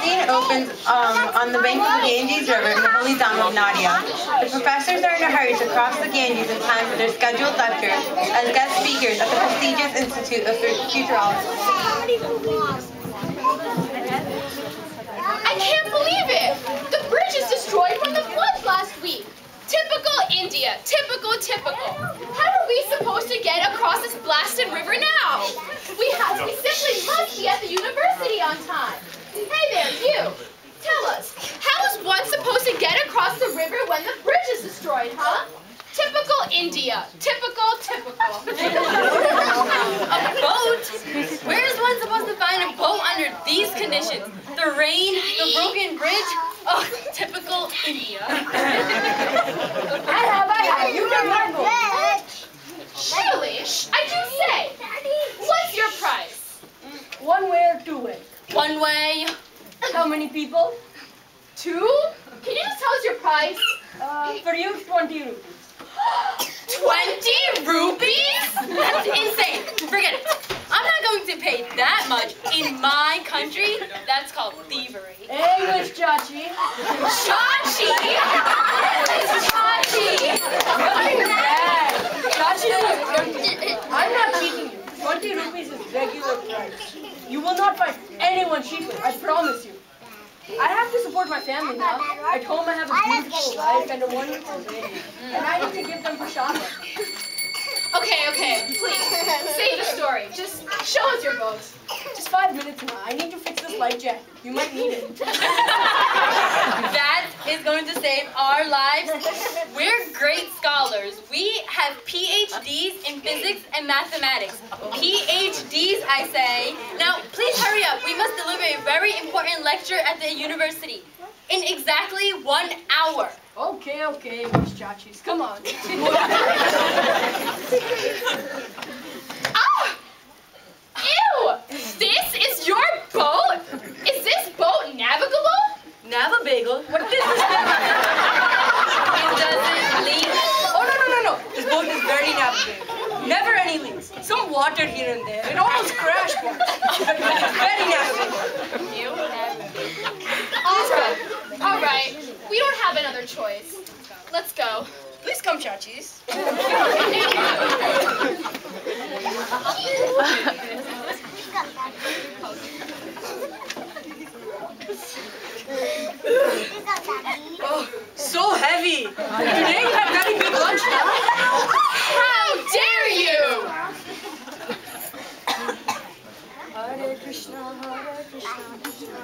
scene opens on the bank of the Ganges River in the holy Dham of Nadia. The professors are in a hurry to cross the Ganges in time for their scheduled lecture as guest speakers at the prestigious Institute of Futurology. I can't believe it! The bridge is destroyed from the floods last week. Typical India. Typical. How are we supposed to get across this blasted river now? We simply must be at the university on time. Hey there, you. Tell us, how is one supposed to get across the river when the bridge is destroyed, huh? Typical India. Typical. A boat? Where is one supposed to find a boat under these conditions? The rain, the broken bridge? Oh, typical India. I have. You can my boat. Surely, I do say. What's your price? One way or two way? One way. How many people? 2? Can you just tell us your price? For you, 20 rupees. 20 rupees? That's insane. Forget it. I'm not going to pay that much in my country. That's called thievery. English, Chachi. Chachi? It's Chachi. Chachi, I'm not cheating you. 20 rupees is regular price. You will not find anyone cheaper, I promise you. I have to support my family now. At home I have a beautiful wife and a wonderful baby. And I need to give them prashadam. Okay, please, say the story. Just show us your boat. Just 5 minutes now. I need to fix this light jacket. You might need it. That is going to save our lives. We're great scholars. We have PhDs in physics and mathematics. PhDs, I say. Now, please hurry up. We must deliver a very important lecture at the university in exactly 1 hour. Okay, Miss Chachis. Come on. Ah! Ew! This is your boat? Is this boat navigable? Navigable? What is this? It doesn't leak. Oh, no. This boat is very navigable. Never any leaks. Some water here and there. It almost crashed once. But it's very navigable. All right. We don't have another choice. Let's go. Please come, Chachis. Oh, so heavy. Today you had very big lunch now. How dare you! Hare Krishna,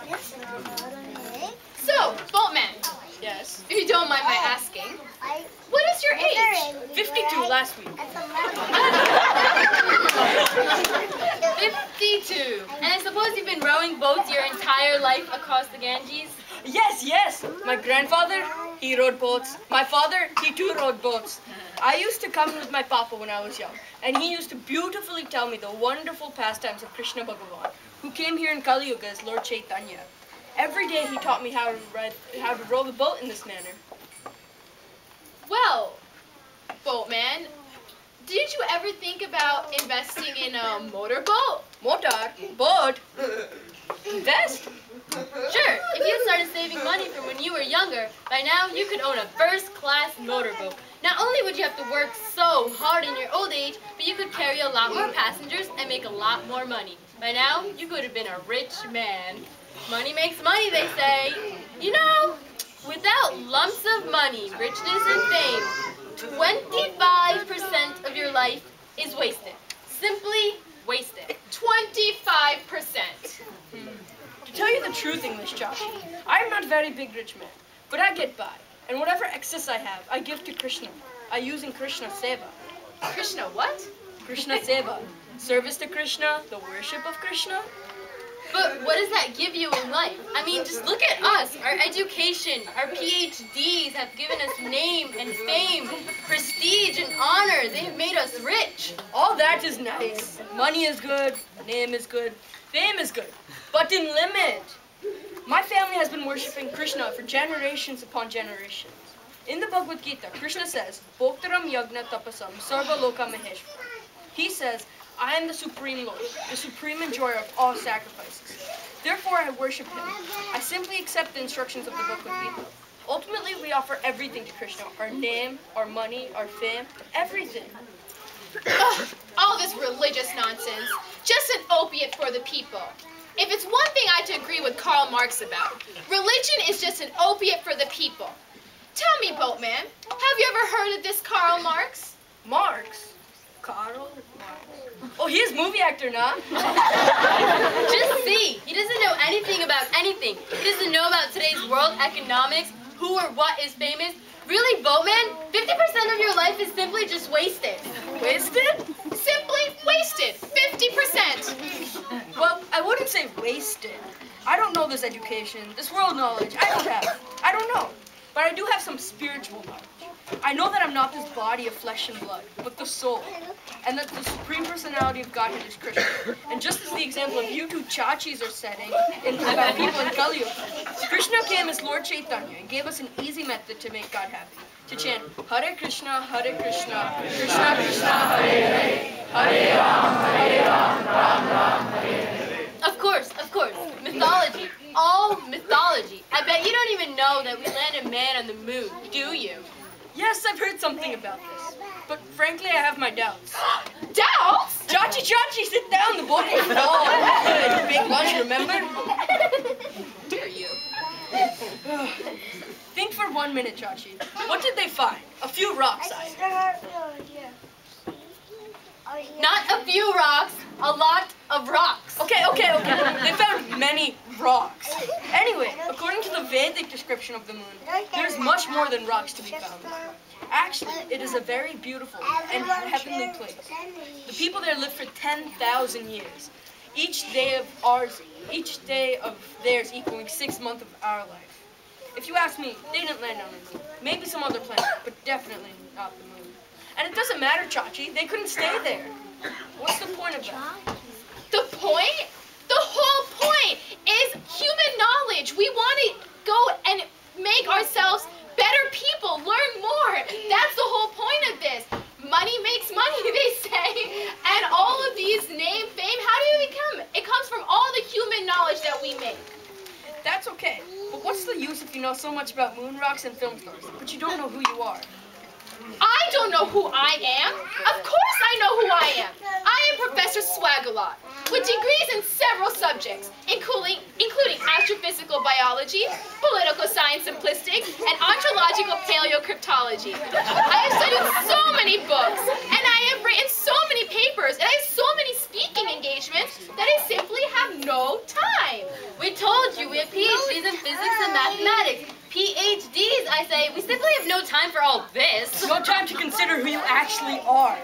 Krishna, Hare. So, boatman, Yes. if you don't mind my asking, what is your age? 52 last week. 52. And I suppose you've been rowing boats your entire life across the Ganges? Yes. My grandfather, he rowed boats. My father, he too rowed boats. I used to come with my papa when I was young, and he used to beautifully tell me the wonderful pastimes of Krishna Bhagavan, who came here in Kali Yuga as Lord Chaitanya. Every day he taught me how to row the boat in this manner. Well, boatman, did you ever think about investing in a motorboat? Motor, boat, invest. Sure, if you had started saving money from when you were younger, by now you could own a first-class motorboat. Not only would you have to work so hard in your old age, but you could carry a lot more passengers and make a lot more money. By now, you could have been a rich man. Money makes money, they say. You know, without lumps of money, richness and fame, 25% of your life is wasted. Simply wasted. 25%. To tell you the truth, English Chachi, I'm not very big rich man, but I get by. And whatever excess I have, I give to Krishna. I use in Krishna Seva. Krishna what? Krishna Seva. Service to Krishna, the worship of Krishna. But what does that give you in life? I mean, just look at us. Our education, our PhDs have given us name and fame, prestige and honor. They have made us rich. All that is nice. Money is good, name is good, fame is good, but in limit. My family has been worshipping Krishna for generations upon generations. In the Bhagavad Gita, Krishna says, Bhoktaram Yagna Tapasam Sarva Loka Maheshwara. He says, I am the Supreme Lord, the supreme enjoyer of all sacrifices. Therefore, I worship him. I simply accept the instructions of the book with Gita. Ultimately, we offer everything to Krishna. Our name, our money, our fame, everything. Ugh, all this religious nonsense. Just an opiate for the people. If it's one thing I have to agree with Karl Marx about, religion is just an opiate for the people. Tell me, Boatman, have you ever heard of this Karl Marx? Marx? Karl Marx? Oh, he's movie actor now. Just see, he doesn't know anything about anything. He doesn't know about today's world economics, who or what is famous. Really, Boatman, 50% of your life is simply just wasted. Wasted? Simply wasted. 50%. Well, I wouldn't say wasted. I don't know this education, this world knowledge. I don't know. But I do have some spiritual knowledge. I know that I'm not this body of flesh and blood, but the soul. And that the Supreme Personality of Godhead is Krishna. And just as the example of you two chachis are setting about people in Kali Yuga, Krishna came as Lord Chaitanya and gave us an easy method to make God happy. To chant Hare Krishna, Krishna Krishna, Hare Hare, Hare Ram, Ram Hare. Of course. Mythology. All mythology. I bet you don't even know that we landed man on the moon, do you? Yes, I've heard something about this. But frankly, I have my doubts. Doubts? Chachi, sit down. The boat will fall. Big lunch, remember? Dare you? Think for 1 minute, Chachi. What did they find? A few rocks, Not a few rocks, a lot of rocks. Okay. They found many rocks. Anyway, according to the Vedic description of the moon, there's much more than rocks to be found. Actually, it is a very beautiful and heavenly place. The people there live for 10,000 years. Each day of theirs equaling 6 months of our life. If you ask me, they didn't land on the moon. Maybe some other planet, but definitely not the moon. And it doesn't matter, Chachi. They couldn't stay there. What's the point of that? The point? The whole point is human knowledge. We want to go and make ourselves better people, learn more. That's the whole point of this. Money makes money, they say. And all of these name, fame, how do you become? It comes from all the human knowledge that we make. That's okay. But what's the use if you know so much about moon rocks and film stars, but you don't know who you are? I don't know who I am. Of course I know who I am. I am Professor Swagalot, with degrees in several subjects, including astrophysical biology, political science simplistics, and ontological paleocryptology. I have studied so many books, and I have written so many papers, and I have so many speaking engagements that I simply have no time. We told you we have PhDs in physics and mathematics. PhDs, I say. We simply have no time for all this. No time to consider who you actually are.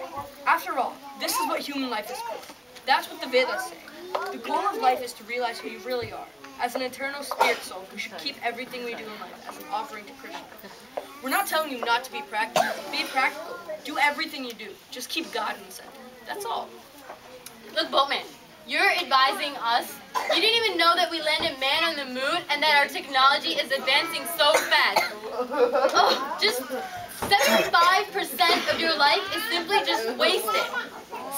After all, this is what human life is for. That's what the Vedas say. The goal of life is to realize who you really are. As an eternal spirit soul, we should keep everything we do in life as an offering to Krishna. We're not telling you not to be practical. Be practical. Do everything you do. Just keep God in the center. That's all. Look, Boatman, you're advising us. You didn't even know that we landed man on the moon and that our technology is advancing so fast. Oh, just 75% of your life is simply just wasted.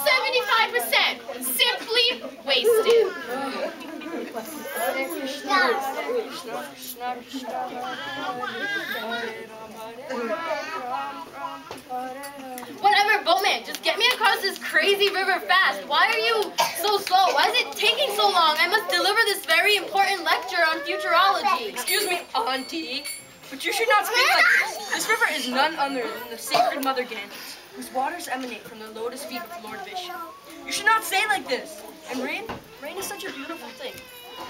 75% simply wasted. Whatever, Boatman, just get me across this crazy river fast. Why are you so slow? Why is it taking so long? I must deliver this very important lecture on futurology. Excuse me, Auntie, but you should not speak like this. This river is none other than the sacred Mother Ganges, whose waters emanate from the lotus feet of Lord Vishnu. You should not say like this. And rain is such a beautiful thing.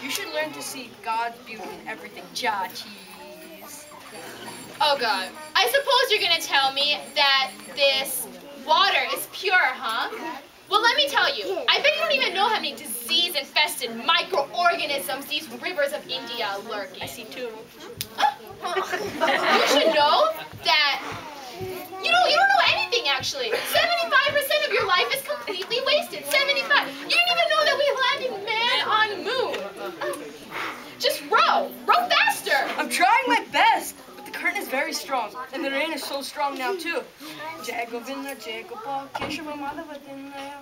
You should learn to see God's beauty in everything. Chachis. Oh God, I suppose you're gonna tell me that this water is pure, huh? Well, let me tell you, I bet you don't even know how many disease-infested microorganisms these rivers of India are lurking. I see two. You should know that you don't know anything, actually. 75% of your life is completely wasted. 75. You didn't even know that we landed man on moon. Just row faster. I'm trying my best, but the current is very strong, and the rain is so strong now too. Jai Govinda, Jai Gopal, Keshava Madhava Dinaya.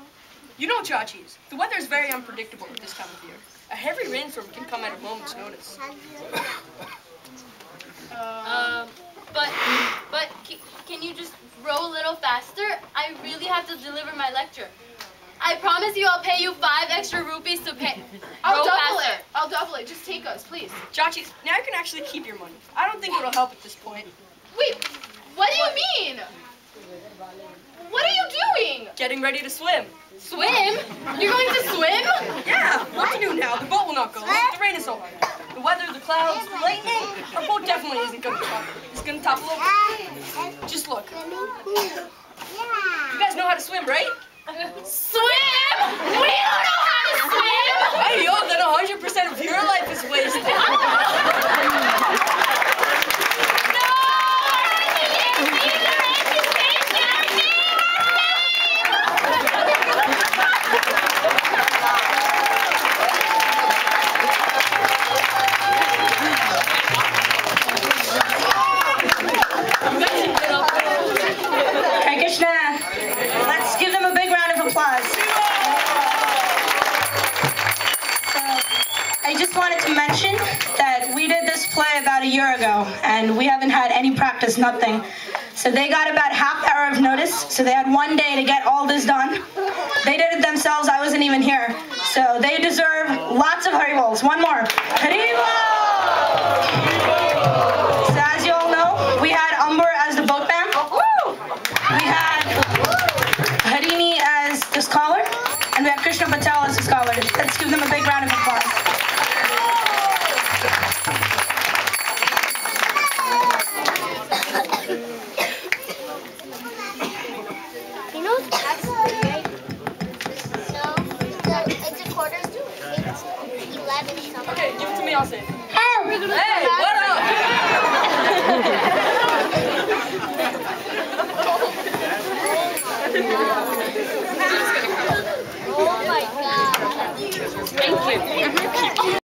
You know, Chachis, the weather is very unpredictable at this time of year. A heavy rainstorm can come at a moment's notice. But can you just row a little faster? I really have to deliver my lecture. I promise you I'll pay you 5 extra rupees to pay. I'll double it. Just take us, please. Chachis, now you can actually keep your money. I don't think it'll help at this point. Wait, what do you mean? What are you doing? Getting ready to swim. Swim? You're going to swim? Yeah, what to do now? The boat will not go. The rain is over. The weather, the clouds, the lightning. Our boat definitely isn't going to topple. It's going to topple over. Just look. You guys know how to swim, right? Swim? We don't know how to swim! Hey, yo, then 100% of your life is wasted. About a year ago, and we haven't had any practice, nothing. So they got about half hour of notice, so they had 1 day to get all this done. They did it themselves, I wasn't even here. So they deserve lots of Haribols. One more. Haribol! So as you all know, we had Umber as the boatman. We had Harini as the scholar, and we have Krishna Patel as the scholar. Let's give them a big round of applause. Okay, give it to me, I'll say. Hey, what up? Oh my god. Thank you.